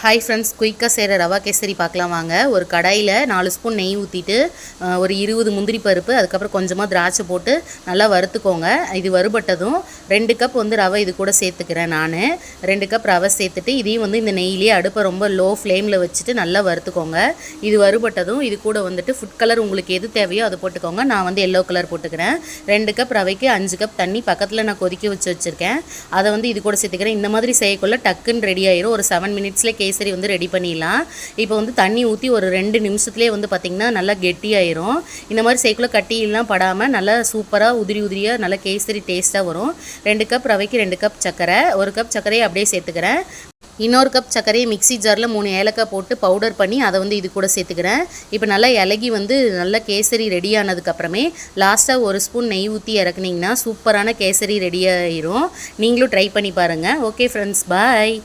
Hi friends, குயிக்காக செய்கிற ரவா கேசரி பார்க்கலாம் வாங்க. ஒரு கடாயில் 4 ஸ்பூன் நெய் ஊற்றிட்டு ஒரு 20 முந்திரி பருப்பு, அதுக்கப்புறம் கொஞ்சமாக திராட்சை போட்டு நல்லா வறுத்துக்கோங்க. இது வறுபட்டதும் 2 கப் ரவை இது கூட சேர்த்துக்கிறேன். நான் 2 கப் ரவை சேர்த்துட்டு இதையும் இந்த நெய்யிலே அடுப்பை ரொம்ப லோ ஃப்ளேமில் வச்சுட்டு நல்லா வறுத்துக்கோங்க. இது வறுபட்டதும் இது கூட ஃபுட் கலர் உங்களுக்கு எது தேவையோ அதை போட்டுக்கோங்க. நான் எல்லோ கலர் போட்டுக்கிறேன். 2 கப் ரவைக்கு 5 கப் தண்ணி பக்கத்தில் நான் கொதிக்க வச்சுருக்கேன். அதை இது கூட சேர்த்துக்கிறேன். இந்த மாதிரி செய்யக்குள்ள டக்குன்னு ரெடி ஆயிரும். ஒரு 7 மினிட்ஸ்லேயே கேசரி ரெடி பண்ணிடலாம். இப்போ தண்ணி ஊற்றி ஒரு 2 நிமிஷத்துலேயே பார்த்திங்கன்னா நல்லா கெட்டியாயிரும். இந்த மாதிரி செய்யக்குள்ள கட்டியெல்லாம் படாமல் நல்லா சூப்பராக உதிரி உதிரியாக நல்லா கேசரி டேஸ்ட்டாக வரும். 2 கப் ரவைக்கு 2 கப் சர்க்கரை, 1 கப் சர்க்கரையை அப்படியே சேர்த்துக்கிறேன். இன்னொரு கப் சர்க்கரையை மிக்சி ஜாரில் 3 ஏலக்காய் போட்டு பவுடர் பண்ணி அதை இது கூட சேர்த்துக்கிறேன். இப்போ நல்லா இலகி நல்லா கேசரி ரெடி ஆனதுக்கப்புறமே லாஸ்ட்டாக 1 ஸ்பூன் நெய் ஊற்றி இறக்குனிங்கன்னா சூப்பரான கேசரி ரெடி ஆயிரும். நீங்களும் ட்ரை பண்ணி பாருங்கள். ஓகே ஃப்ரெண்ட்ஸ், பாய்.